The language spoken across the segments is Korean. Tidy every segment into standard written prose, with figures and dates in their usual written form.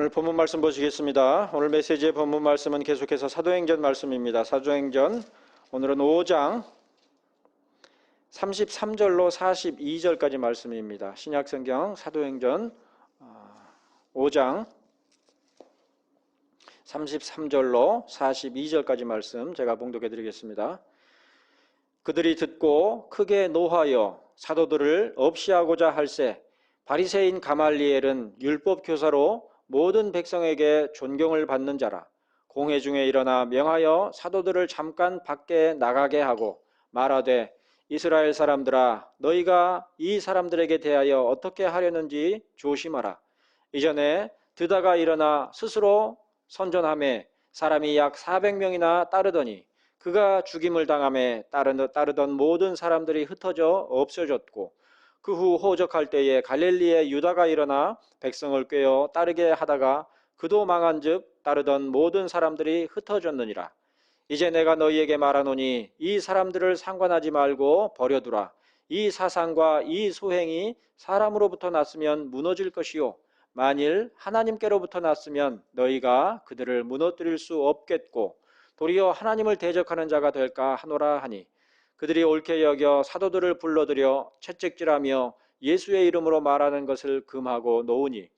오늘 본문 말씀 보시겠습니다. 오늘 메시지의 본문 말씀은 계속해서 사도행전 말씀입니다. 사도행전 오늘은 5장 33절로 42절까지 말씀입니다. 신약성경 사도행전 5장 33절로 42절까지 말씀 제가 봉독해 드리겠습니다. 그들이 듣고 크게 노하여 사도들을 없이하고자 할세 바리새인 가말리엘은 율법 교사로 모든 백성에게 존경을 받는 자라. 공회 중에 일어나 명하여 사도들을 잠깐 밖에 나가게 하고 말하되 이스라엘 사람들아 너희가 이 사람들에게 대하여 어떻게 하려는지 조심하라. 이전에 드다가 일어나 스스로 선전하매 사람이 약 400명이나 따르더니 그가 죽임을 당하매 따르던 모든 사람들이 흩어져 없어졌고 그 후 호적할 때에 갈릴리에 유다가 일어나 백성을 꾀어 따르게 하다가 그도 망한즉 따르던 모든 사람들이 흩어졌느니라. 이제 내가 너희에게 말하노니 이 사람들을 상관하지 말고 버려두라. 이 사상과 이 소행이 사람으로부터 났으면 무너질 것이요 만일 하나님께로부터 났으면 너희가 그들을 무너뜨릴 수 없겠고 도리어 하나님을 대적하는 자가 될까 하노라 하니 그들이 옳게 여겨 사도들을 불러들여 채찍질하며 예수의 이름으로 말하는 것을 금하고 놓으니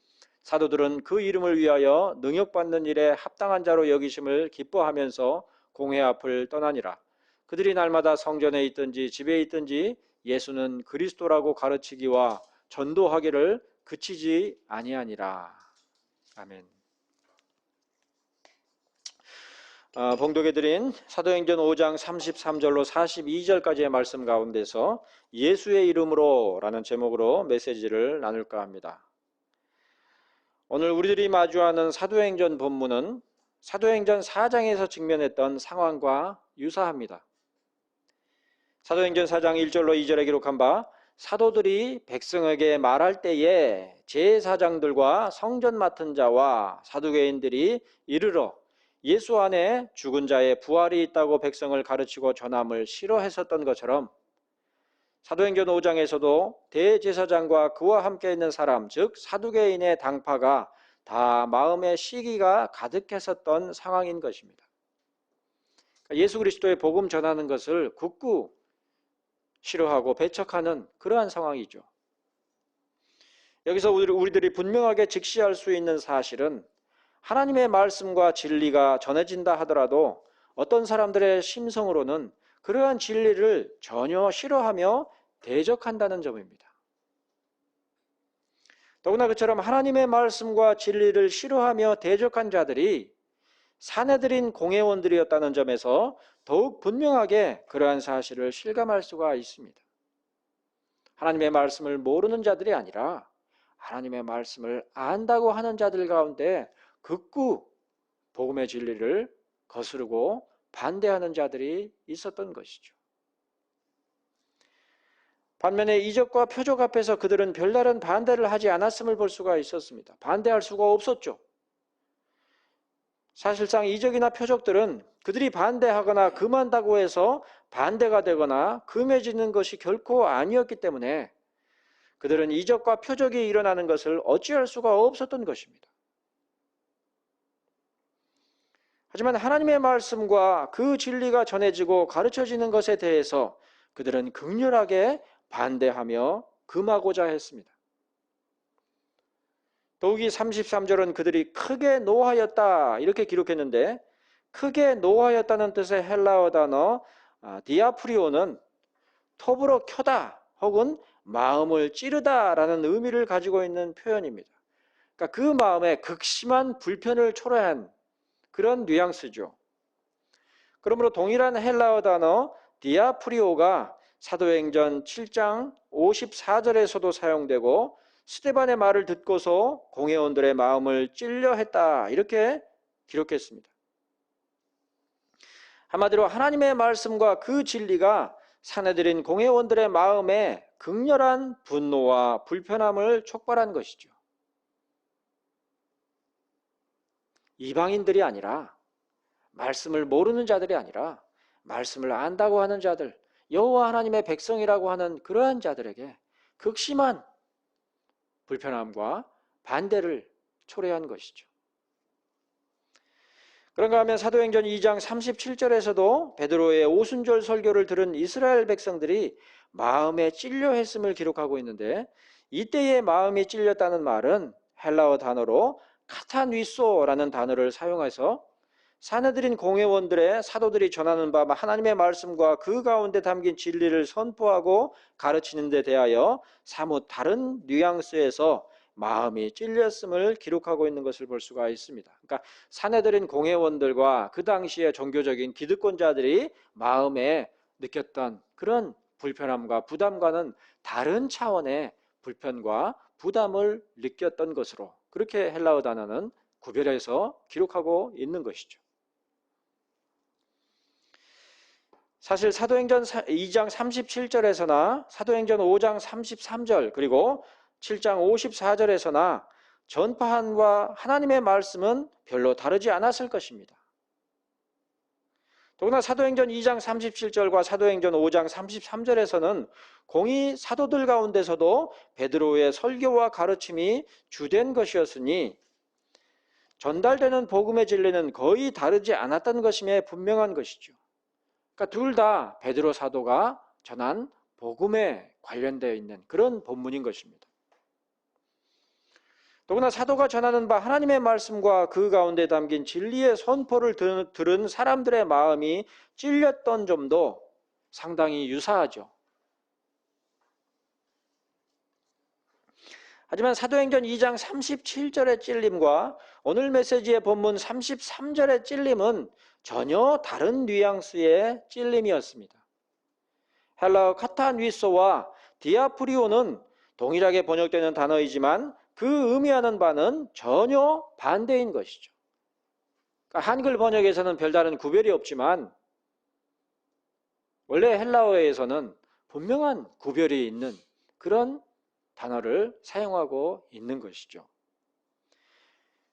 사도들은 그 이름을 위하여 능욕받는 일에 합당한 자로 여기심을 기뻐하면서 공회 앞을 떠나니라. 그들이 날마다 성전에 있든지 집에 있든지 예수는 그리스도라고 가르치기와 전도하기를 그치지 아니하니라. 아멘. 봉독해드린 사도행전 5장 33절로 42절까지의 말씀 가운데서 예수의 이름으로 라는 제목으로 메시지를 나눌까 합니다. 오늘 우리들이 마주하는 사도행전 본문은 사도행전 4장에서 직면했던 상황과 유사합니다. 사도행전 4장 1절로 2절에 기록한 바 사도들이 백성에게 말할 때에 제사장들과 성전 맡은 자와 사두개인들이 이르러 예수 안에 죽은 자의 부활이 있다고 백성을 가르치고 전함을 싫어했었던 것처럼 사도행전 5장에서도 대제사장과 그와 함께 있는 사람 즉 사두개인의 당파가 다 마음의 시기가 가득했었던 상황인 것입니다. 예수 그리스도의 복음 전하는 것을 굳고 싫어하고 배척하는 그러한 상황이죠. 여기서 우리들이 분명하게 직시할 수 있는 사실은 하나님의 말씀과 진리가 전해진다 하더라도 어떤 사람들의 심성으로는 그러한 진리를 전혀 싫어하며 대적한다는 점입니다. 더구나 그처럼 하나님의 말씀과 진리를 싫어하며 대적한 자들이 사내들인 공회원들이었다는 점에서 더욱 분명하게 그러한 사실을 실감할 수가 있습니다. 하나님의 말씀을 모르는 자들이 아니라 하나님의 말씀을 안다고 하는 자들 가운데 극구 복음의 진리를 거스르고 반대하는 자들이 있었던 것이죠. 반면에 이적과 표적 앞에서 그들은 별다른 반대를 하지 않았음을 볼 수가 있었습니다. 반대할 수가 없었죠. 사실상 이적이나 표적들은 그들이 반대하거나 금한다고 해서 반대가 되거나 금해지는 것이 결코 아니었기 때문에 그들은 이적과 표적이 일어나는 것을 어찌할 수가 없었던 것입니다. 하지만 하나님의 말씀과 그 진리가 전해지고 가르쳐지는 것에 대해서 그들은 극렬하게 반대하며 금하고자 했습니다. 더욱이 33절은 그들이 크게 노하였다 이렇게 기록했는데 크게 노하였다는 뜻의 헬라어 단어 디아프리오는 톱으로 켜다 혹은 마음을 찌르다 라는 의미를 가지고 있는 표현입니다. 그러니까 그 마음에 극심한 불편을 초래한 그런 뉘앙스죠. 그러므로 동일한 헬라어 단어 디아프리오가 사도행전 7장 54절에서도 사용되고 스데반의 말을 듣고서 공회원들의 마음을 찔려 했다 이렇게 기록했습니다. 한마디로 하나님의 말씀과 그 진리가 사내들인 공회원들의 마음에 극렬한 분노와 불편함을 촉발한 것이죠. 이방인들이 아니라 말씀을 모르는 자들이 아니라 말씀을 안다고 하는 자들, 여호와 하나님의 백성이라고 하는 그러한 자들에게 극심한 불편함과 반대를 초래한 것이죠. 그런가 하면 사도행전 2장 37절에서도 베드로의 오순절 설교를 들은 이스라엘 백성들이 마음에 찔려 했음을 기록하고 있는데, 이때의 마음이 찔렸다는 말은 헬라어 단어로 카타뉘소라는 단어를 사용해서 사내들인 공회원들의 사도들이 전하는 바 하나님의 말씀과 그 가운데 담긴 진리를 선포하고 가르치는 데 대하여 사뭇 다른 뉘앙스에서 마음이 찔렸음을 기록하고 있는 것을 볼 수가 있습니다. 그러니까 사내들인 공회원들과 그 당시의 종교적인 기득권자들이 마음에 느꼈던 그런 불편함과 부담과는 다른 차원의 불편과 부담을 느꼈던 것으로, 그렇게 헬라어 단어는 구별해서 기록하고 있는 것이죠. 사실 사도행전 2장 37절에서나 사도행전 5장 33절 그리고 7장 54절에서나 전파한 바 하나님의 말씀은 별로 다르지 않았을 것입니다. 더구나 사도행전 2장 37절과 사도행전 5장 33절에서는 공의 사도들 가운데서도 베드로의 설교와 가르침이 주된 것이었으니 전달되는 복음의 진리는 거의 다르지 않았던 것임에 분명한 것이죠. 그러니까 둘 다 베드로 사도가 전한 복음에 관련되어 있는 그런 본문인 것입니다. 더구나 사도가 전하는 바 하나님의 말씀과 그 가운데 담긴 진리의 선포를 들은 사람들의 마음이 찔렸던 점도 상당히 유사하죠. 하지만 사도행전 2장 37절의 찔림과 오늘 메시지의 본문 33절의 찔림은 전혀 다른 뉘앙스의 찔림이었습니다. 헬라어 카타뉘소와 디아프리오는 동일하게 번역되는 단어이지만 그 의미하는 바는 전혀 반대인 것이죠. 그러니까 한글 번역에서는 별다른 구별이 없지만 원래 헬라어에서는 분명한 구별이 있는 그런 단어를 사용하고 있는 것이죠.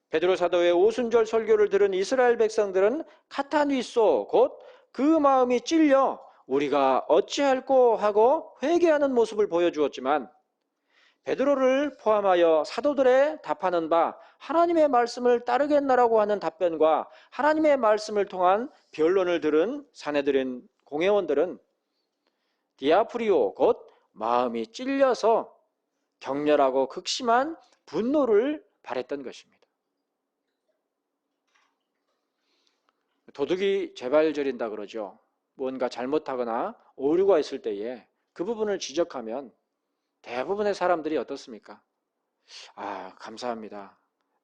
베드로 사도의 오순절 설교를 들은 이스라엘 백성들은 카타뉘소, 곧 그 마음이 찔려 우리가 어찌할꼬 하고 회개하는 모습을 보여주었지만, 베드로를 포함하여 사도들의 답하는 바 하나님의 말씀을 따르겠나라고 하는 답변과 하나님의 말씀을 통한 변론을 들은 사내들인 공회원들은 디아프리오, 곧 마음이 찔려서 격렬하고 극심한 분노를 발했던 것입니다. 도둑이 재발 저린다 그러죠. 뭔가 잘못하거나 오류가 있을 때에 그 부분을 지적하면 대부분의 사람들이 어떻습니까? 감사합니다.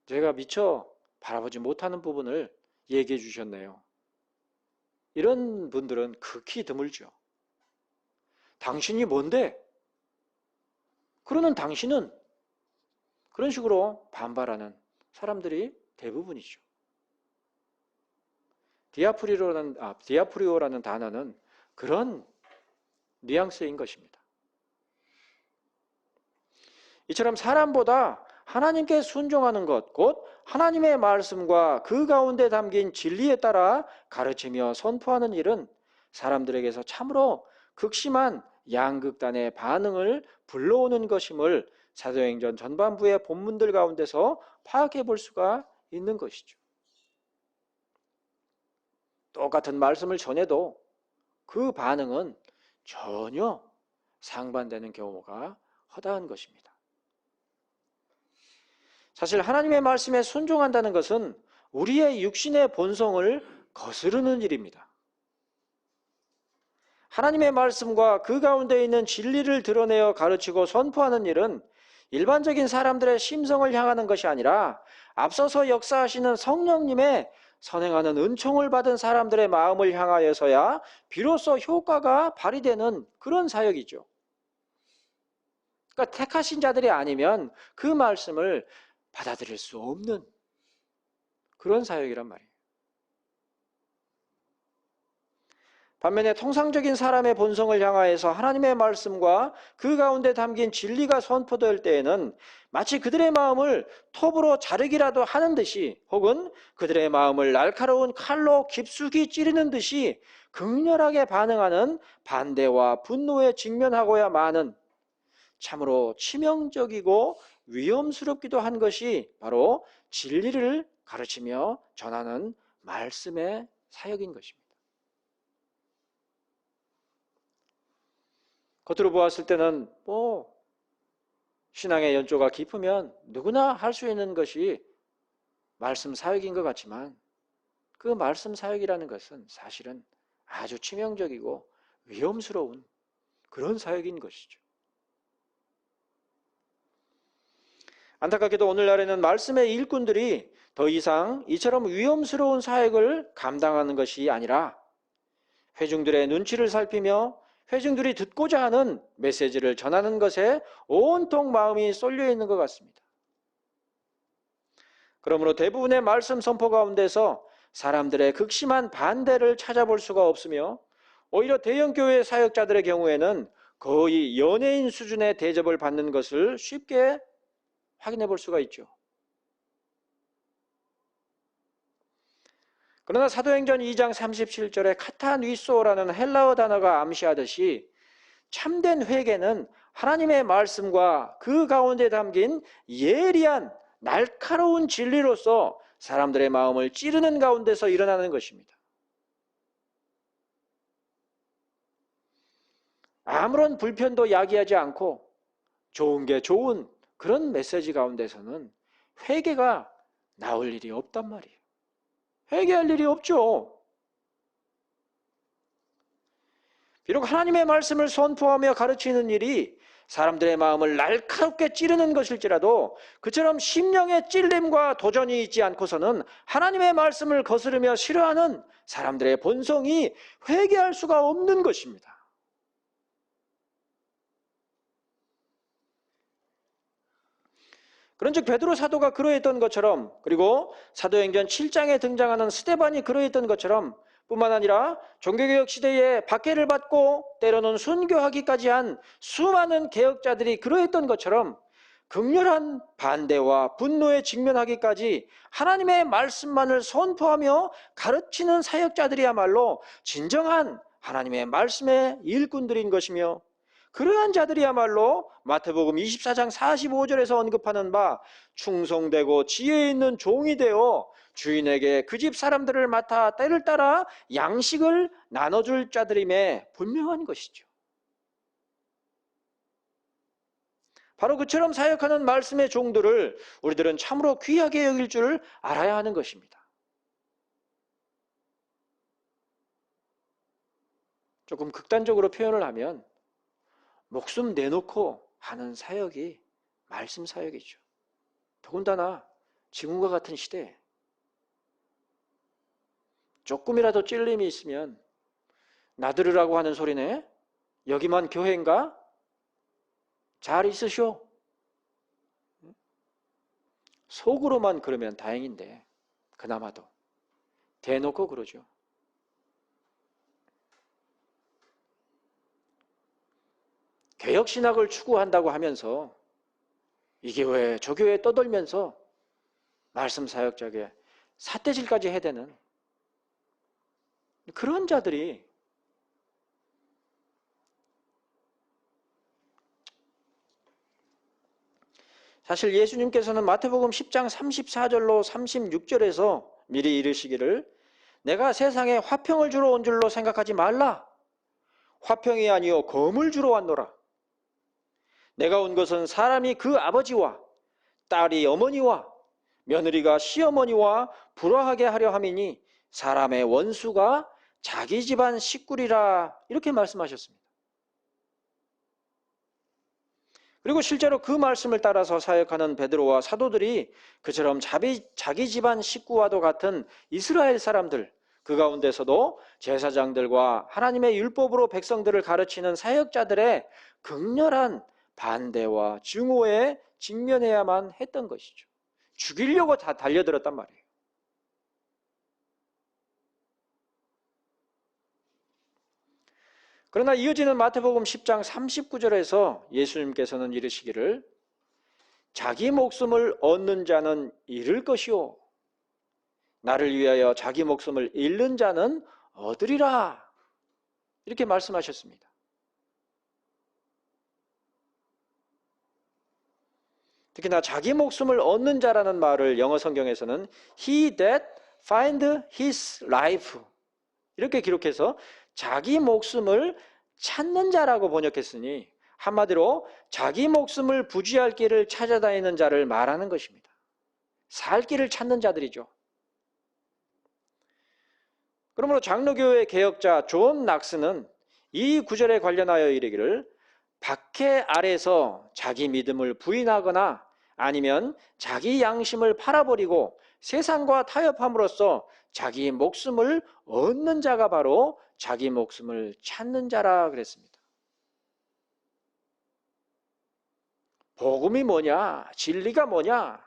제가 미처 바라보지 못하는 부분을 얘기해 주셨네요. 이런 분들은 극히 드물죠. 당신이 뭔데? 그러는 당신은, 그런 식으로 반발하는 사람들이 대부분이죠. 디아프리오라는 단어는 그런 뉘앙스인 것입니다. 이처럼 사람보다 하나님께 순종하는 것, 곧 하나님의 말씀과 그 가운데 담긴 진리에 따라 가르치며 선포하는 일은 사람들에게서 참으로 극심한 양극단의 반응을 불러오는 것임을 사도행전 전반부의 본문들 가운데서 파악해 볼 수가 있는 것이죠. 똑같은 말씀을 전해도 그 반응은 전혀 상반되는 경우가 허다한 것입니다. 사실 하나님의 말씀에 순종한다는 것은 우리의 육신의 본성을 거스르는 일입니다. 하나님의 말씀과 그 가운데 있는 진리를 드러내어 가르치고 선포하는 일은 일반적인 사람들의 심성을 향하는 것이 아니라 앞서서 역사하시는 성령님의 선행하는 은총을 받은 사람들의 마음을 향하여서야 비로소 효과가 발휘되는 그런 사역이죠. 그러니까 택하신 자들이 아니면 그 말씀을 받아들일 수 없는 그런 사역이란 말이에요. 반면에 통상적인 사람의 본성을 향하여서 하나님의 말씀과 그 가운데 담긴 진리가 선포될 때에는 마치 그들의 마음을 톱으로 자르기라도 하는 듯이, 혹은 그들의 마음을 날카로운 칼로 깊숙이 찌르는 듯이 극렬하게 반응하는 반대와 분노에 직면하고야 마는 참으로 치명적이고 위험스럽기도 한 것이 바로 진리를 가르치며 전하는 말씀의 사역인 것입니다. 겉으로 보았을 때는 신앙의 연조가 깊으면 누구나 할 수 있는 것이 말씀 사역인 것 같지만 그 말씀 사역이라는 것은 사실은 아주 치명적이고 위험스러운 그런 사역인 것이죠. 안타깝게도 오늘날에는 말씀의 일꾼들이 더 이상 이처럼 위험스러운 사역을 감당하는 것이 아니라 회중들의 눈치를 살피며 회중들이 듣고자 하는 메시지를 전하는 것에 온통 마음이 쏠려 있는 것 같습니다. 그러므로 대부분의 말씀 선포 가운데서 사람들의 극심한 반대를 찾아볼 수가 없으며 오히려 대형교회 사역자들의 경우에는 거의 연예인 수준의 대접을 받는 것을 쉽게 확인해 볼 수가 있죠. 그러나 사도행전 2장 37절에 카타뉘소라는 헬라어 단어가 암시하듯이 참된 회개는 하나님의 말씀과 그 가운데 담긴 예리한 날카로운 진리로서 사람들의 마음을 찌르는 가운데서 일어나는 것입니다. 아무런 불편도 야기하지 않고 좋은 게 좋은 그런 메시지 가운데서는 회개가 나올 일이 없단 말이에요. 회개할 일이 없죠. 비록 하나님의 말씀을 선포하며 가르치는 일이 사람들의 마음을 날카롭게 찌르는 것일지라도 그처럼 심령의 찔림과 도전이 있지 않고서는 하나님의 말씀을 거스르며 싫어하는 사람들의 본성이 회개할 수가 없는 것입니다. 그런즉 베드로 사도가 그러했던 것처럼, 그리고 사도행전 7장에 등장하는 스데반이 그러했던 것처럼 뿐만 아니라 종교개혁 시대에 박해를 받고 때로는 순교하기까지 한 수많은 개혁자들이 그러했던 것처럼 극렬한 반대와 분노에 직면하기까지 하나님의 말씀만을 선포하며 가르치는 사역자들이야말로 진정한 하나님의 말씀의 일꾼들인 것이며, 그러한 자들이야말로 마태복음 24장 45절에서 언급하는 바 충성되고 지혜 있는 종이 되어 주인에게 그 집 사람들을 맡아 때를 따라 양식을 나눠줄 자들임에 분명한 것이죠. 바로 그처럼 사역하는 말씀의 종들을 우리들은 참으로 귀하게 여길 줄 알아야 하는 것입니다. 조금 극단적으로 표현을 하면 목숨 내놓고 하는 사역이 말씀 사역이죠. 더군다나 지금과 같은 시대에 조금이라도 찔림이 있으면 나들으라고 하는 소리네. 여기만 교회인가? 잘 있으쇼. 속으로만 그러면 다행인데 그나마도 대놓고 그러죠. 개혁신학을 추구한다고 하면서 이 교회 저 교회 떠돌면서 말씀 사역자에게 삿대질까지 해대는 그런 자들이 사실 예수님께서는 마태복음 10장 34절로 36절에서 미리 이르시기를 내가 세상에 화평을 주러 온 줄로 생각하지 말라. 화평이 아니요 검을 주러 왔노라. 내가 온 것은 사람이 그 아버지와 딸이 어머니와 며느리가 시어머니와 불화하게 하려 함이니 사람의 원수가 자기 집안 식구리라 이렇게 말씀하셨습니다. 그리고 실제로 그 말씀을 따라서 사역하는 베드로와 사도들이 그처럼 자기 집안 식구와도 같은 이스라엘 사람들, 그 가운데서도 제사장들과 하나님의 율법으로 백성들을 가르치는 사역자들의 극렬한 반대와 증오에 직면해야만 했던 것이죠. 죽이려고 다 달려들었단 말이에요. 그러나 이어지는 마태복음 10장 39절에서 예수님께서는 이르시기를 자기 목숨을 얻는 자는 잃을 것이요 나를 위하여 자기 목숨을 잃는 자는 얻으리라 이렇게 말씀하셨습니다. 특히나 자기 목숨을 얻는 자라는 말을 영어 성경에서는 He that find his life. 이렇게 기록해서 자기 목숨을 찾는 자라고 번역했으니 한마디로 자기 목숨을 부지할 길을 찾아다니는 자를 말하는 것입니다. 살 길을 찾는 자들이죠. 그러므로 장로교회 개혁자 존 낙스는 이 구절에 관련하여 이르기를 박해 아래서 자기 믿음을 부인하거나 아니면 자기 양심을 팔아버리고 세상과 타협함으로써 자기 목숨을 얻는 자가 바로 자기 목숨을 찾는 자라 그랬습니다. 복음이 뭐냐? 진리가 뭐냐?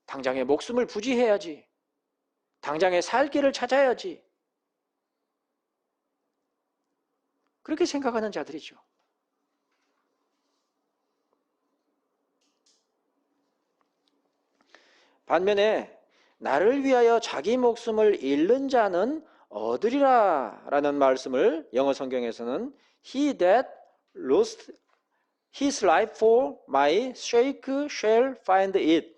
당장의 목숨을 부지해야지. 당장의 살 길을 찾아야지. 그렇게 생각하는 자들이죠. 반면에 나를 위하여 자기 목숨을 잃는 자는 얻으리라 라는 말씀을 영어 성경에서는 He that lost his life for my sake shall find it.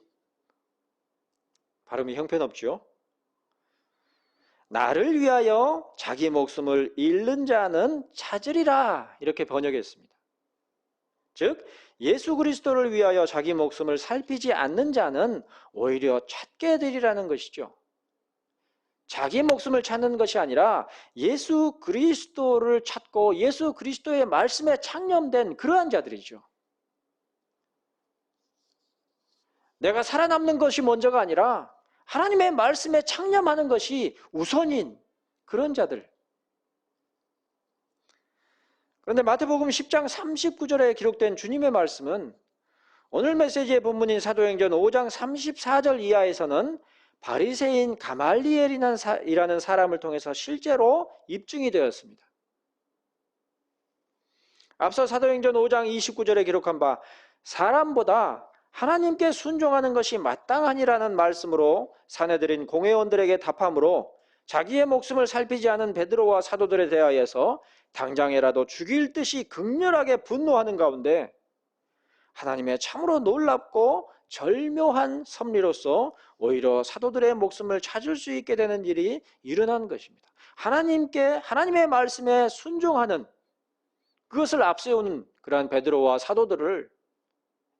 발음이 형편없죠. 나를 위하여 자기 목숨을 잃는 자는 찾으리라 이렇게 번역했습니다. 즉 예수 그리스도를 위하여 자기 목숨을 살피지 않는 자는 오히려 찾게 되리라는 것이죠. 자기 목숨을 찾는 것이 아니라 예수 그리스도를 찾고 예수 그리스도의 말씀에 창념된 그러한 자들이죠. 내가 살아남는 것이 먼저가 아니라 하나님의 말씀에 창념하는 것이 우선인 그런 자들. 그런데 마태복음 10장 39절에 기록된 주님의 말씀은 오늘 메시지의 본문인 사도행전 5장 34절 이하에서는 바리새인 가말리엘이라는 사람을 통해서 실제로 입증이 되었습니다. 앞서 사도행전 5장 29절에 기록한 바 사람보다 하나님께 순종하는 것이 마땅하니라는 말씀으로 사내들인 공회원들에게 답함으로 자기의 목숨을 살피지 않은 베드로와 사도들에 대하여서 당장에라도 죽일 듯이 극렬하게 분노하는 가운데 하나님의 참으로 놀랍고 절묘한 섭리로서 오히려 사도들의 목숨을 찾을 수 있게 되는 일이 일어난 것입니다. 하나님의 말씀에 순종하는 그것을 앞세우는 그러한 베드로와 사도들을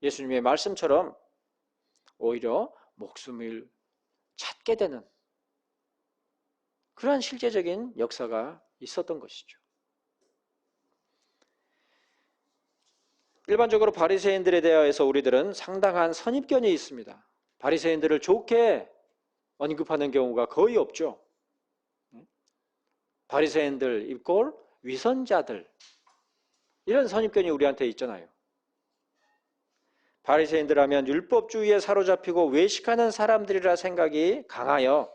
예수님의 말씀처럼 오히려 목숨을 찾게 되는 그러한 실제적인 역사가 있었던 것이죠. 일반적으로 바리새인들에 대하여서 우리들은 상당한 선입견이 있습니다. 바리새인들을 좋게 언급하는 경우가 거의 없죠. 바리새인들 이꼴 위선자들 이런 선입견이 우리한테 있잖아요. 바리새인들 하면 율법주의에 사로잡히고 외식하는 사람들이라 생각이 강하여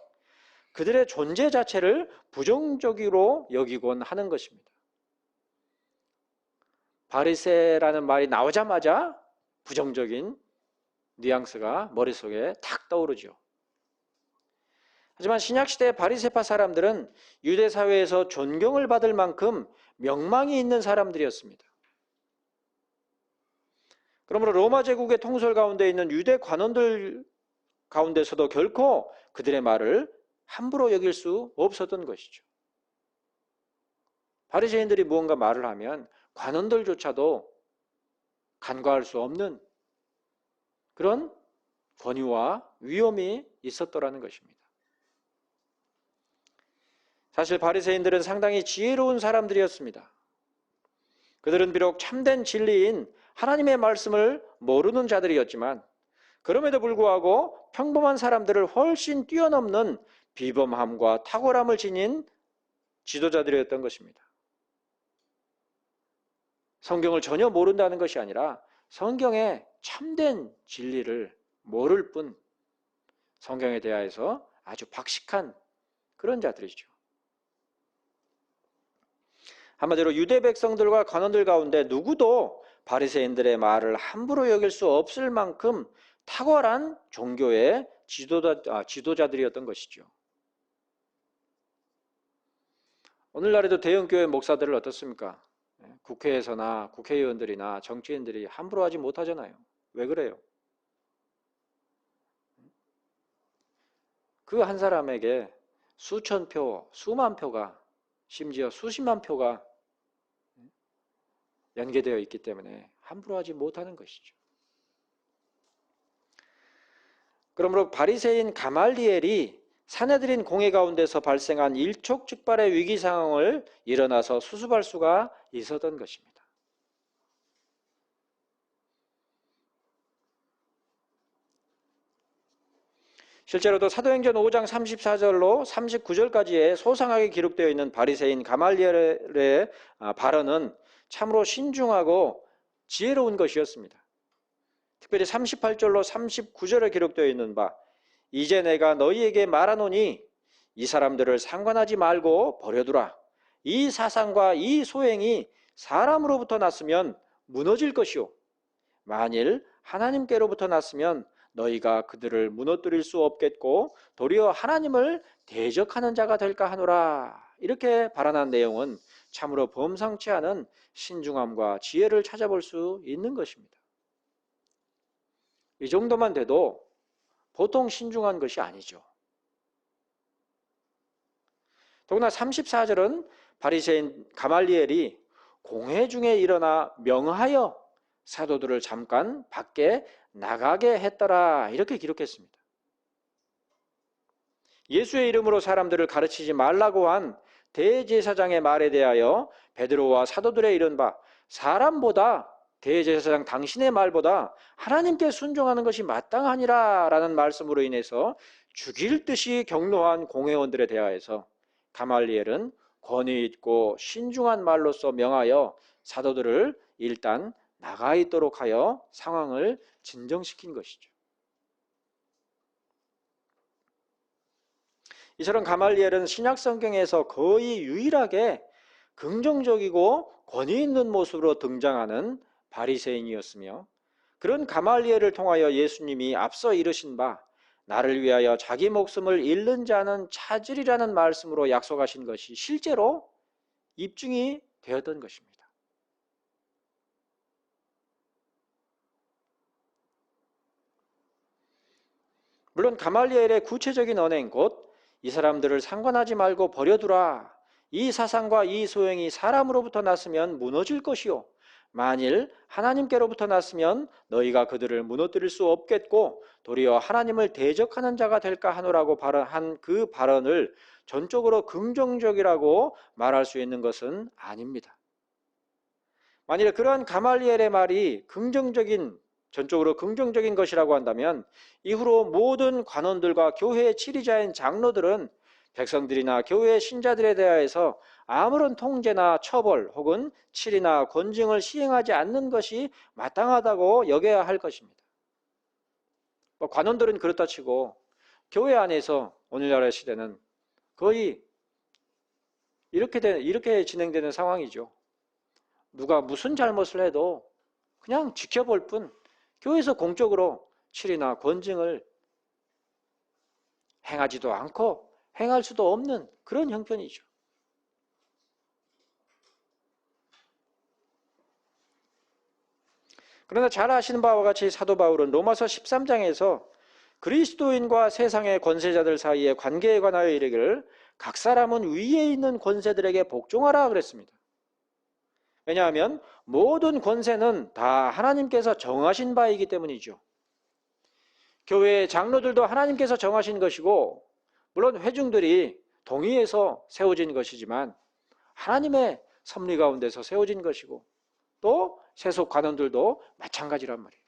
그들의 존재 자체를 부정적으로 여기곤 하는 것입니다. 바리새라는 말이 나오자마자 부정적인 뉘앙스가 머릿속에 탁 떠오르죠. 하지만 신약시대의 바리새파 사람들은 유대 사회에서 존경을 받을 만큼 명망이 있는 사람들이었습니다. 그러므로 로마 제국의 통솔 가운데 있는 유대 관원들 가운데서도 결코 그들의 말을 함부로 여길 수 없었던 것이죠. 바리새인들이 무언가 말을 하면 관원들조차도 간과할 수 없는 그런 권위와 위엄이 있었더라는 것입니다. 사실 바리새인들은 상당히 지혜로운 사람들이었습니다. 그들은 비록 참된 진리인 하나님의 말씀을 모르는 자들이었지만 그럼에도 불구하고 평범한 사람들을 훨씬 뛰어넘는 비범함과 탁월함을 지닌 지도자들이었던 것입니다. 성경을 전혀 모른다는 것이 아니라 성경의 참된 진리를 모를 뿐 성경에 대하여서 아주 박식한 그런 자들이죠. 한마디로 유대 백성들과 관원들 가운데 누구도 바리새인들의 말을 함부로 여길 수 없을 만큼 탁월한 종교의 지도자들이었던 것이죠. 오늘날에도 대형교회 목사들을 어떻습니까? 국회에서나 국회의원들이나 정치인들이 함부로 하지 못하잖아요. 왜 그래요? 그 한 사람에게 수천 표, 수만 표가, 심지어 수십만 표가 연계되어 있기 때문에 함부로 하지 못하는 것이죠. 그러므로 바리새인 가말리엘이 사내들인 공회 가운데서 발생한 일촉즉발의 위기 상황을 일어나서 수습할 수가 있었던 것입니다. 실제로도 사도행전 5장 34절로 39절까지의 소상하게 기록되어 있는 바리새인 가말리엘의 발언은 참으로 신중하고 지혜로운 것이었습니다. 특별히 38절로 39절에 기록되어 있는 바, 이제 내가 너희에게 말하노니 이 사람들을 상관하지 말고 버려두라. 이 사상과 이 소행이 사람으로부터 났으면 무너질 것이요, 만일 하나님께로부터 났으면 너희가 그들을 무너뜨릴 수 없겠고 도리어 하나님을 대적하는 자가 될까 하노라. 이렇게 발언한 내용은 참으로 범상치 않은 신중함과 지혜를 찾아볼 수 있는 것입니다. 이 정도만 돼도 보통 신중한 것이 아니죠. 더구나 34절은 바리새인 가말리엘이 공회 중에 일어나 명하여 사도들을 잠깐 밖에 나가게 했더라, 이렇게 기록했습니다. 예수의 이름으로 사람들을 가르치지 말라고 한 대제사장의 말에 대하여 베드로와 사도들의 이른 바, 사람보다 대제사장 당신의 말보다 하나님께 순종하는 것이 마땅하니라 라는 말씀으로 인해서 죽일 듯이 격노한 공회원들에 대하여서 가말리엘은 권위 있고 신중한 말로써 명하여 사도들을 일단 나가 있도록 하여 상황을 진정시킨 것이죠. 이처럼 가말리엘은 신약 성경에서 거의 유일하게 긍정적이고 권위 있는 모습으로 등장하는 바리새인이었으며, 그런 가말리엘을 통하여 예수님이 앞서 이르신 바 나를 위하여 자기 목숨을 잃는 자는 찾으리라는 말씀으로 약속하신 것이 실제로 입증이 되었던 것입니다. 물론 가말리엘의 구체적인 언행, 곧 이 사람들을 상관하지 말고 버려두라. 이 사상과 이 소행이 사람으로부터 났으면 무너질 것이요, 만일 하나님께로부터 났으면 너희가 그들을 무너뜨릴 수 없겠고 도리어 하나님을 대적하는 자가 될까 하노라고 한 그 발언을 전적으로 긍정적이라고 말할 수 있는 것은 아닙니다. 만일 그러한 가말리엘의 말이 전적으로 긍정적인 것이라고 한다면 이후로 모든 관원들과 교회의 치리자인 장로들은 백성들이나 교회의 신자들에 대하여서 아무런 통제나 처벌 혹은 치리나 권징을 시행하지 않는 것이 마땅하다고 여겨야 할 것입니다. 관원들은 그렇다 치고 교회 안에서 오늘날의 시대는 거의 이렇게 진행되는 상황이죠. 누가 무슨 잘못을 해도 그냥 지켜볼 뿐 교회에서 공적으로 치리나 권징을 행하지도 않고 행할 수도 없는 그런 형편이죠. 그러나 잘 아시는 바와 같이 사도 바울은 로마서 13장에서 그리스도인과 세상의 권세자들 사이의 관계에 관하여 이르기를 각 사람은 위에 있는 권세들에게 복종하라 그랬습니다. 왜냐하면 모든 권세는 다 하나님께서 정하신 바이기 때문이죠. 교회의 장로들도 하나님께서 정하신 것이고, 물론 회중들이 동의해서 세워진 것이지만 하나님의 섭리 가운데서 세워진 것이고, 또 세속 관원들도 마찬가지란 말이에요.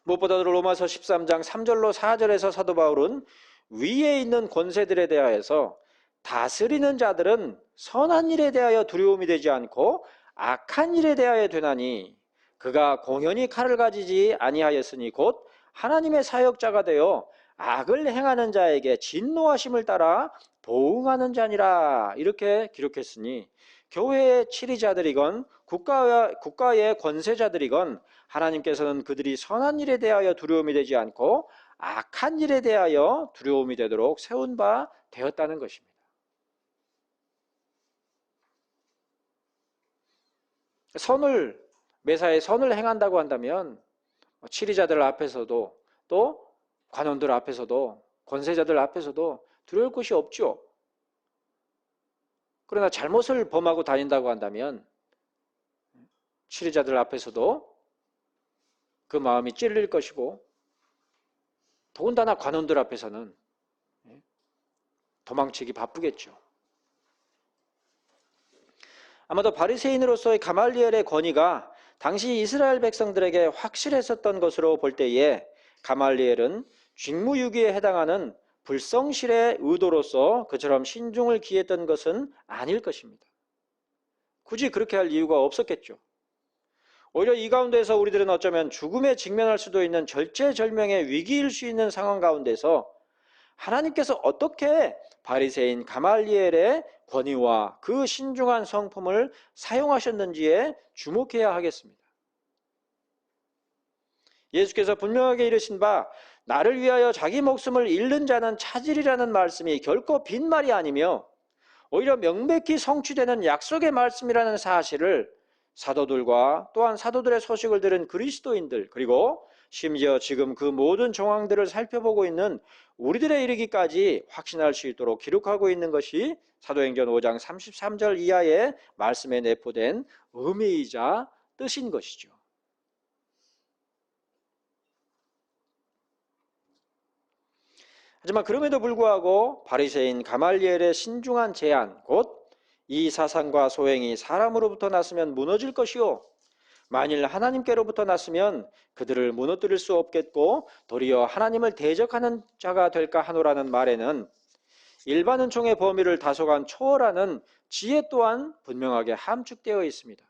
무엇보다도 로마서 13장 3절로 4절에서 사도 바울은 위에 있는 권세들에 대하여서 다스리는 자들은 선한 일에 대하여 두려움이 되지 않고 악한 일에 대하여 되나니 그가 공연히 칼을 가지지 아니하였으니 곧 하나님의 사역자가 되어 악을 행하는 자에게 진노하심을 따라 보응하는 자니라, 이렇게 기록했으니 교회의 치리자들이건 국가의 권세자들이건 하나님께서는 그들이 선한 일에 대하여 두려움이 되지 않고 악한 일에 대하여 두려움이 되도록 세운 바 되었다는 것입니다. 매사에 선을 행한다고 한다면 치리자들 앞에서도 또 관원들 앞에서도, 권세자들 앞에서도 두려울 것이 없죠. 그러나 잘못을 범하고 다닌다고 한다면 치리자들 앞에서도 그 마음이 찔릴 것이고, 더군다나 관원들 앞에서는 도망치기 바쁘겠죠. 아마도 바리새인으로서의 가말리엘의 권위가 당시 이스라엘 백성들에게 확실했었던 것으로 볼 때에 가말리엘은 직무유기에 해당하는 불성실의 의도로서 그처럼 신중을 기했던 것은 아닐 것입니다. 굳이 그렇게 할 이유가 없었겠죠. 오히려 이 가운데서 우리들은 어쩌면 죽음에 직면할 수도 있는 절체절명의 위기일 수 있는 상황 가운데서 하나님께서 어떻게 바리새인 가말리엘의 권위와 그 신중한 성품을 사용하셨는지에 주목해야 하겠습니다. 예수께서 분명하게 이르신 바 나를 위하여 자기 목숨을 잃는 자는 찾으리라는 말씀이 결코 빈말이 아니며 오히려 명백히 성취되는 약속의 말씀이라는 사실을 사도들과 또한 사도들의 소식을 들은 그리스도인들, 그리고 심지어 지금 그 모든 정황들을 살펴보고 있는 우리들에 이르기까지 확신할 수 있도록 기록하고 있는 것이 사도행전 5장 33절 이하의 말씀에 내포된 의미이자 뜻인 것이죠. 하지만 그럼에도 불구하고 바리새인 가말리엘의 신중한 제안, 곧 이 사상과 소행이 사람으로부터 났으면 무너질 것이요 만일 하나님께로부터 났으면 그들을 무너뜨릴 수 없겠고 도리어 하나님을 대적하는 자가 될까 하노라는 말에는 일반 은총의 범위를 다소간 초월하는 지혜 또한 분명하게 함축되어 있습니다.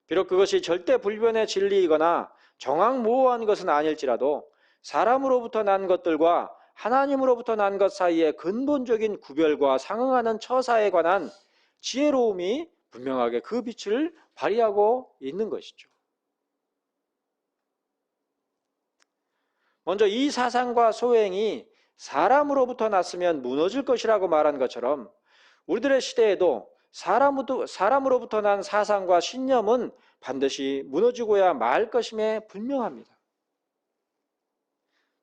비록 그것이 절대 불변의 진리이거나 정확무오한 것은 아닐지라도 사람으로부터 난 것들과 하나님으로부터 난 것 사이의 근본적인 구별과 상응하는 처사에 관한 지혜로움이 분명하게 그 빛을 발휘하고 있는 것이죠. 먼저 이 사상과 소행이 사람으로부터 났으면 무너질 것이라고 말한 것처럼 우리들의 시대에도 사람으로부터 난 사상과 신념은 반드시 무너지고야 말 것임에 분명합니다.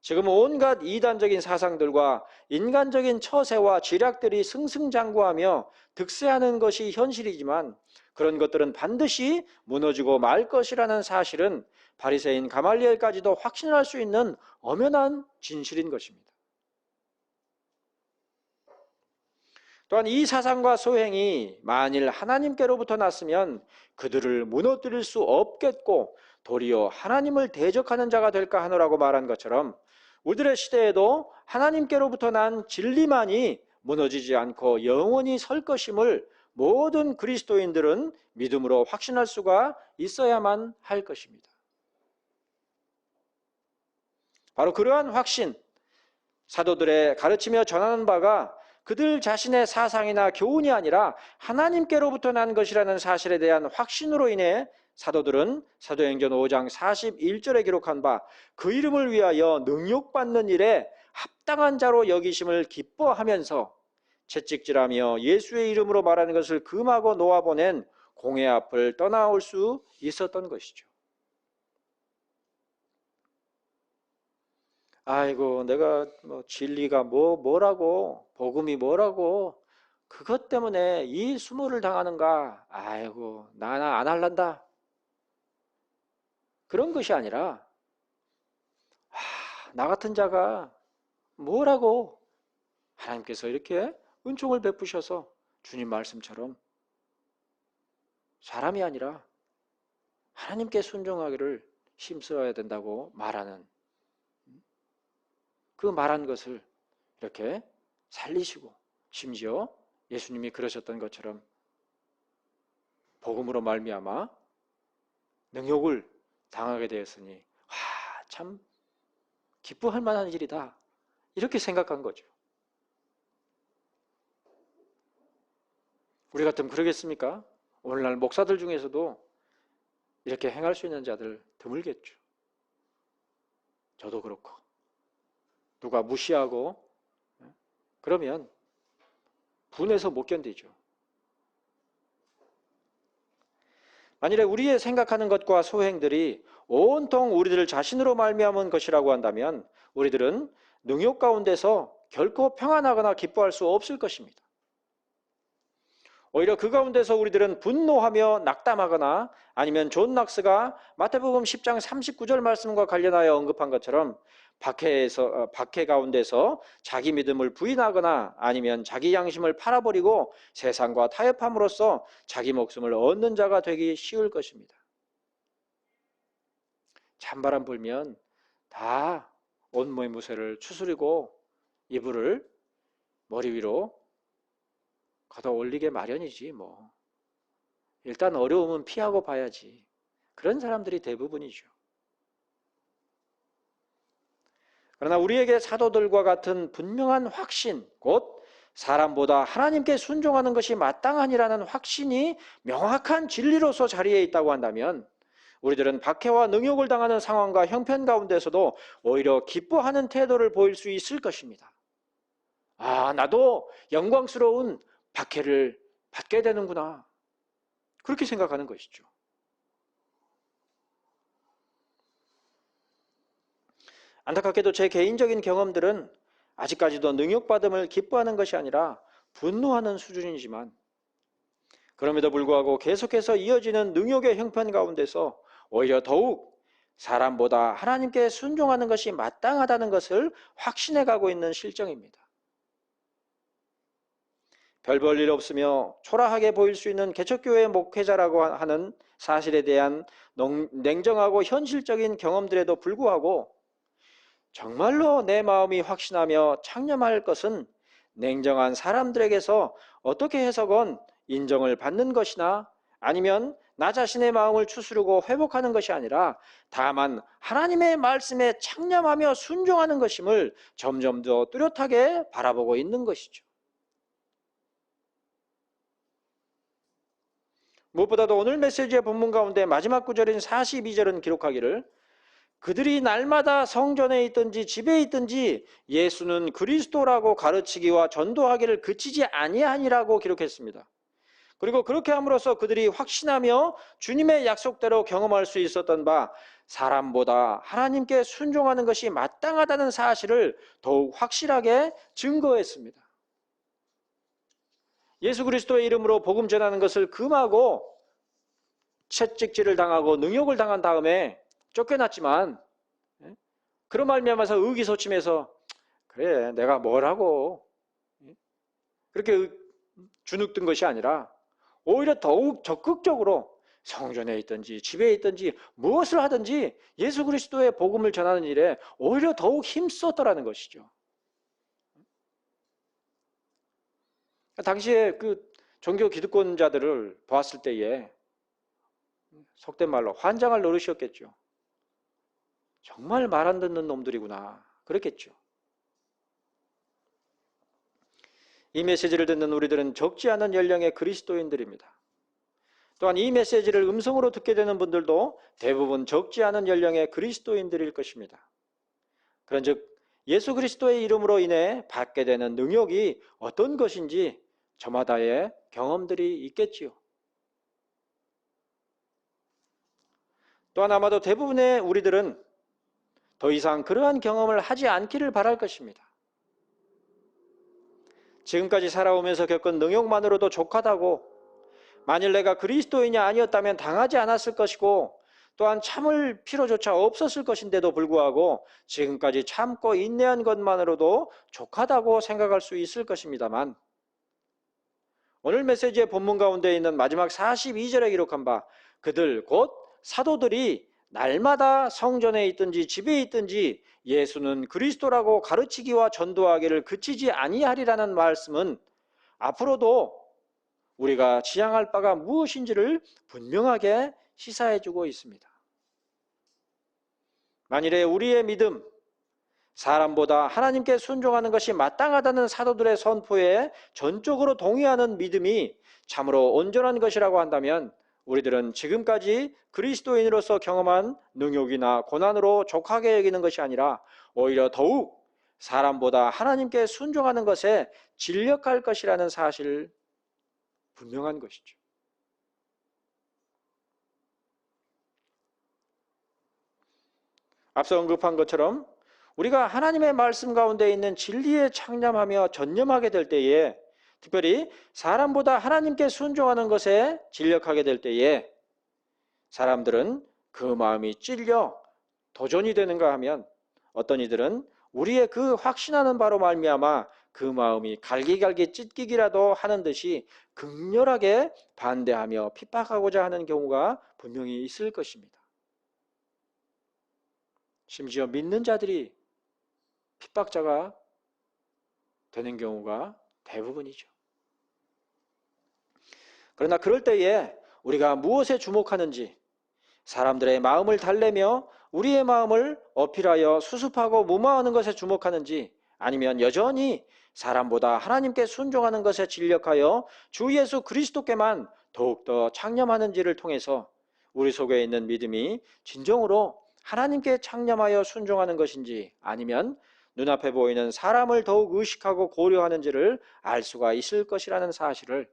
지금 온갖 이단적인 사상들과 인간적인 처세와 지략들이 승승장구하며 득세하는 것이 현실이지만 그런 것들은 반드시 무너지고 말 것이라는 사실은 바리새인 가말리엘까지도 확신할 수 있는 엄연한 진실인 것입니다. 또한 이 사상과 소행이 만일 하나님께로부터 났으면 그들을 무너뜨릴 수 없겠고 도리어 하나님을 대적하는 자가 될까 하노라고 말한 것처럼 우리들의 시대에도 하나님께로부터 난 진리만이 무너지지 않고 영원히 설 것임을 모든 그리스도인들은 믿음으로 확신할 수가 있어야만 할 것입니다. 바로 그러한 확신, 사도들의 가르치며 전하는 바가 그들 자신의 사상이나 교훈이 아니라 하나님께로부터 난 것이라는 사실에 대한 확신으로 인해 사도들은 사도행전 5장 41절에 기록한 바 그 이름을 위하여 능욕받는 일에 합당한 자로 여기심을 기뻐하면서 채찍질하며 예수의 이름으로 말하는 것을 금하고 놓아보낸 공회 앞을 떠나올 수 있었던 것이죠. 아이고 내가 진리가 뭐라고 복음이 뭐라고 그것 때문에 이 수모를 당하는가. 아이고 나 안 할란다. 그런 것이 아니라 나 같은 자가 뭐라고 하나님께서 이렇게 은총을 베푸셔서 주님 말씀처럼 사람이 아니라 하나님께 순종하기를 힘써야 된다고 말하는 그 말한 것을 이렇게 살리시고 심지어 예수님이 그러셨던 것처럼 복음으로 말미암아 능욕을 당하게 되었으니 참 기뻐할 만한 일이다 이렇게 생각한 거죠. 우리 같으면 그러겠습니까? 오늘날 목사들 중에서도 이렇게 행할 수 있는 자들 드물겠죠. 저도 그렇고 누가 무시하고 그러면 분해서 못 견디죠. 만일에 우리의 생각하는 것과 소행들이 온통 우리들 자신으로 말미암은 것이라고 한다면 우리들은 능욕 가운데서 결코 평안하거나 기뻐할 수 없을 것입니다. 오히려 그 가운데서 우리들은 분노하며 낙담하거나 아니면 존 낙스가 마태복음 10장 39절 말씀과 관련하여 언급한 것처럼 박해 가운데서 자기 믿음을 부인하거나 아니면 자기 양심을 팔아버리고 세상과 타협함으로써 자기 목숨을 얻는 자가 되기 쉬울 것입니다. 찬바람 불면 다 온몸의 무쇠를 추스리고 이불을 머리 위로 걷어 올리게 마련이지 뭐. 일단 어려움은 피하고 봐야지. 그런 사람들이 대부분이죠. 그러나 우리에게 사도들과 같은 분명한 확신, 곧 사람보다 하나님께 순종하는 것이 마땅하니라는 확신이 명확한 진리로서 자리에 있다고 한다면 우리들은 박해와 능욕을 당하는 상황과 형편 가운데서도 오히려 기뻐하는 태도를 보일 수 있을 것입니다. 아, 나도 영광스러운 박해를 받게 되는구나. 그렇게 생각하는 것이죠. 안타깝게도 제 개인적인 경험들은 아직까지도 능욕받음을 기뻐하는 것이 아니라 분노하는 수준이지만 그럼에도 불구하고 계속해서 이어지는 능욕의 형편 가운데서 오히려 더욱 사람보다 하나님께 순종하는 것이 마땅하다는 것을 확신해 가고 있는 실정입니다. 별 볼 일 없으며 초라하게 보일 수 있는 개척교회 목회자라고 하는 사실에 대한 냉정하고 현실적인 경험들에도 불구하고 정말로 내 마음이 확신하며 창념할 것은 냉정한 사람들에게서 어떻게 해서건 인정을 받는 것이나 아니면 나 자신의 마음을 추스르고 회복하는 것이 아니라 다만 하나님의 말씀에 창념하며 순종하는 것임을 점점 더 뚜렷하게 바라보고 있는 것이죠. 무엇보다도 오늘 메시지의 본문 가운데 마지막 구절인 42절은 기록하기를 그들이 날마다 성전에 있든지 집에 있든지 예수는 그리스도라고 가르치기와 전도하기를 그치지 아니하니라고 기록했습니다. 그리고 그렇게 함으로써 그들이 확신하며 주님의 약속대로 경험할 수 있었던 바 사람보다 하나님께 순종하는 것이 마땅하다는 사실을 더욱 확실하게 증거했습니다. 예수 그리스도의 이름으로 복음 전하는 것을 금하고 채찍질을 당하고 능욕을 당한 다음에 쫓겨났지만 그런 말미암아서 의기소침해서 그래 내가 뭘 하고 그렇게 주눅든 것이 아니라 오히려 더욱 적극적으로 성전에 있든지 집에 있든지 무엇을 하든지 예수 그리스도의 복음을 전하는 일에 오히려 더욱 힘썼더라는 것이죠. 당시에 그 종교 기득권자들을 보았을 때에 속된 말로 환장할 노릇이었겠죠. 정말 말 안 듣는 놈들이구나 그랬겠죠. 이 메시지를 듣는 우리들은 적지 않은 연령의 그리스도인들입니다. 또한 이 메시지를 음성으로 듣게 되는 분들도 대부분 적지 않은 연령의 그리스도인들일 것입니다. 그런즉 예수 그리스도의 이름으로 인해 받게 되는 능욕이 어떤 것인지 저마다의 경험들이 있겠지요. 또한 아마도 대부분의 우리들은 더 이상 그러한 경험을 하지 않기를 바랄 것입니다. 지금까지 살아오면서 겪은 능욕만으로도 족하다고 만일 내가 그리스도인이 아니었다면 당하지 않았을 것이고 또한 참을 필요조차 없었을 것인데도 불구하고 지금까지 참고 인내한 것만으로도 족하다고 생각할 수 있을 것입니다만 오늘 메시지의 본문 가운데 있는 마지막 42절에 기록한 바 그들 곧 사도들이 날마다 성전에 있든지 집에 있든지 예수는 그리스도라고 가르치기와 전도하기를 그치지 아니하리라는 말씀은 앞으로도 우리가 지향할 바가 무엇인지를 분명하게 시사해주고 있습니다. 만일에 우리의 믿음, 사람보다 하나님께 순종하는 것이 마땅하다는 사도들의 선포에 전적으로 동의하는 믿음이 참으로 온전한 것이라고 한다면 우리들은 지금까지 그리스도인으로서 경험한 능욕이나 고난으로 족하게 여기는 것이 아니라 오히려 더욱 사람보다 하나님께 순종하는 것에 진력할 것이라는 사실 분명한 것이죠. 앞서 언급한 것처럼 우리가 하나님의 말씀 가운데 있는 진리에 창념하며 전념하게 될 때에, 특별히 사람보다 하나님께 순종하는 것에 진력하게 될 때에 사람들은 그 마음이 찔려 도전이 되는가 하면, 어떤 이들은 우리의 그 확신하는 바로 말미암아 그 마음이 갈기갈기 찢기기라도 하는 듯이 극렬하게 반대하며 핍박하고자 하는 경우가 분명히 있을 것입니다. 심지어 믿는 자들이 핍박자가 되는 경우가 대부분이죠. 그러나 그럴 때에 우리가 무엇에 주목하는지, 사람들의 마음을 달래며 우리의 마음을 어필하여 수습하고 무마하는 것에 주목하는지, 아니면 여전히 사람보다 하나님께 순종하는 것에 진력하여 주 예수 그리스도께만 더욱더 창념하는지를 통해서 우리 속에 있는 믿음이 진정으로 하나님께 창념하여 순종하는 것인지, 아니면 눈앞에 보이는 사람을 더욱 의식하고 고려하는지를 알 수가 있을 것이라는 사실을,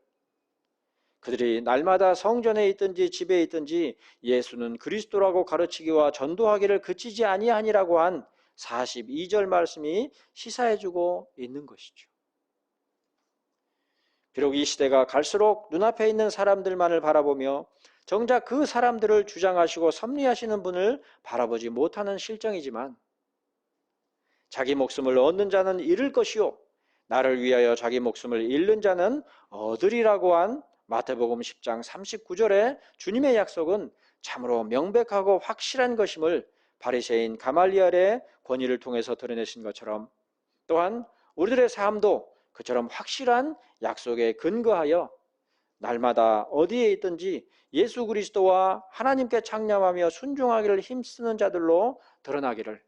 그들이 날마다 성전에 있든지 집에 있든지 예수는 그리스도라고 가르치기와 전도하기를 그치지 아니하니라고 한 42절 말씀이 시사해주고 있는 것이죠. 비록 이 시대가 갈수록 눈앞에 있는 사람들만을 바라보며 정작 그 사람들을 주장하시고 섭리하시는 분을 바라보지 못하는 실정이지만, 자기 목숨을 얻는 자는 잃을 것이요 나를 위하여 자기 목숨을 잃는 자는 얻으리라고 한 마태복음 10장 39절의 주님의 약속은 참으로 명백하고 확실한 것임을 바리새인 가말리엘의 권위를 통해서 드러내신 것처럼, 또한 우리들의 삶도 그처럼 확실한 약속에 근거하여 날마다 어디에 있든지 예수 그리스도와 하나님께 창념하며 순종하기를 힘쓰는 자들로 드러나기를,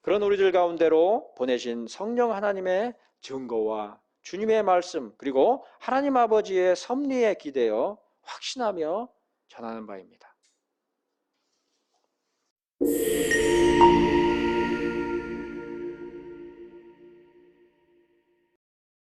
그런 우리들 가운데로 보내신 성령 하나님의 증거와 주님의 말씀, 그리고 하나님 아버지의 섭리에 기대어 확신하며 전하는 바입니다.